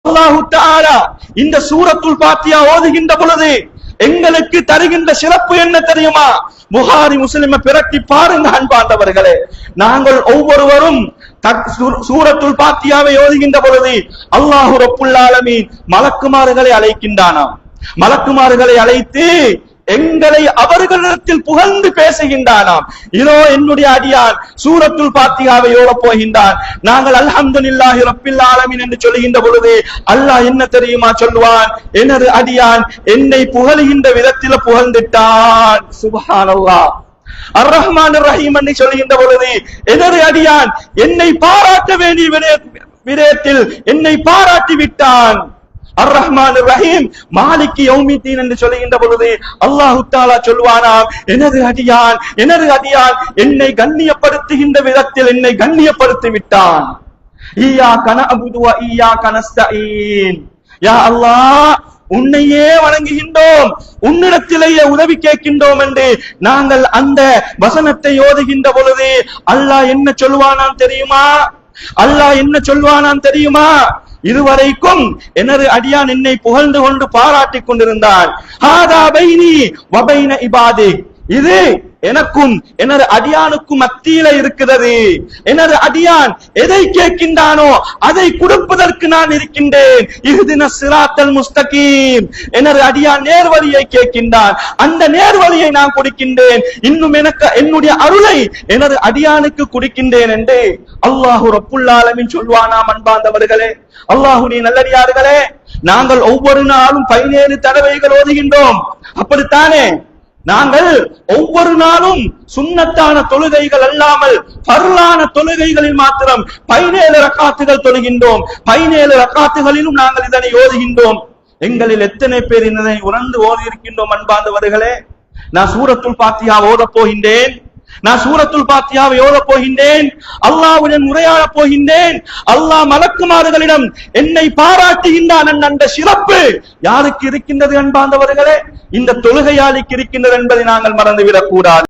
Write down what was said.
அல்லாஹு தஆலா இந்த சூரத்துல் ஃபாத்திஹா ஓதுகின்ற பொழுது எங்களுக்கு தருகின்ற சிறப்பு என்ன தெரியுமா? புகாரி முஸ்லிமை பிரட்டி பாருங்க அன்பாண்டவர்களே. நாங்கள் ஒவ்வொருவரும் சூரத்துல் ஃபாத்திஹாவை ஓதுகின்ற பொழுது அல்லாஹ் ரப்புல் ஆலமீன் மலக்குமார்களை அழைக்கின்றானாம். மலக்குமார்களை அழைத்து எங்களை அவர்களிடத்தில் புகழ்ந்து பேசுகின்றானாம். இதோ என்னுடைய அடியான் சூரத்துல் ஃபாத்திஹாவை ஓதப் போகின்றான், நாங்கள் அல்ஹம்துலில்லாஹி ரப்பில் ஆலமீன் என்று சொல்லுகின்ற பொழுது அல்லாஹ் என்ன தெரியுமா சொல்லுவான்? எனது அடியான் என்னை புகழுகின்ற விதத்தில் புகழ்ந்துட்டான். சுப்ஹானல்லாஹ். அர் ரஹ்மான் ரஹீம் என்று சொல்லுகின்ற பொழுது எனது அடியான் என்னை பாராட்ட வேண்டிய விடயத்தில் என்னை பாராட்டி விட்டான். அர் ரஹ்மான் ரஹீம் மாலிகி யௌமித்தீன் என்று சொல்லுகின்ற பொழுது அல்லாஹ் தஆலா சொல்வானாம், எனது அடியான் என்னை கண்ணியப்படுத்துகின்ற விதத்தில் என்னை கண்ணியப்படுத்தி விட்டான். இய்யாக நஅபுது வ இய்யாக நஸ்தஈன். யா அல்லாஹ், உன்னையே வணங்குகின்றோம், உன்னிடத்திலேயே உதவி கேட்கின்றோம் என்று நாங்கள் அந்த வசனத்தை ஓதுகின்ற பொழுது அல்லாஹ் என்ன சொல்வானாம் தெரியுமா? அல்லாஹ் என்ன சொல்வானாம் தெரியுமா? இதுவரைக்கும் எனது அடியான் என்னை புகழ்ந்து கொண்டு பாராட்டி கொண்டிருந்தான். ஹாதா பைனி வ பைன இபாதி. இது எனக்கும் எனது அடியானுக்கும் மத்தியில இருக்கிறது. எனது அடியான் எதை கேட்கின்றானோ அதை கொடுப்பதற்கு நான் இருக்கின்றேன். இஹ்தின ஸிராத்தல் முஸ்தகீம். எனது அடியான் நேர்வழியை கேட்கின்றான், அந்த நேர்வழியை நான் கொடுக்கின்றேன். இன்னும் எனக்கு என்னுடைய அருளை எனது அடியானுக்கு கொடுக்கின்றேன் என்று அல்லாஹ் ரப்புல் ஆலமீன் சொல்வானாம். அன்பார்ந்தவர்களே, அல்லாஹ்வுடைய நல்லடியார்களே, நாங்கள் ஒவ்வொரு நாளும் 17 தடவைகள் ஓதுகின்றோம், அப்படித்தானே? நாங்கள் ஒவ்வொரு நாளும் சுன்னத்தான தொழுகைகள் அல்லாமல் ஃபர்லான தொழுகைகளில் மாத்திரம் 17 ரக்காத்துகள் தொழுகின்றோம். 17 ரக்காத்துகளிலும் நாங்கள் இதனை ஓதுகின்றோம். எங்களில் எத்தனை பேர் இதனை உணர்ந்து ஓதி இருக்கின்றோம்? அன்பார்ந்தவர்களே, நான் சூரத்துல் ஃபாத்திஹா ஓதப் போகின்றேன், நான் சூரத்துல் ஃபாத்திஹாவை ஓதப் போகின்றேன், அல்லாஹ்வுடன் உரையாட போகின்றேன். அல்லாஹ் மலக்குமார்களிடம் என்னை பாராட்டுகின்றான். அந்த சிறப்பு யாருக்கு இருக்கின்றது? அன்பார்ந்தவர்களே, இந்த தொழுகையாளிக்கு இருக்கின்றது என்பதை நாங்கள் மறந்துவிடக் கூடாது.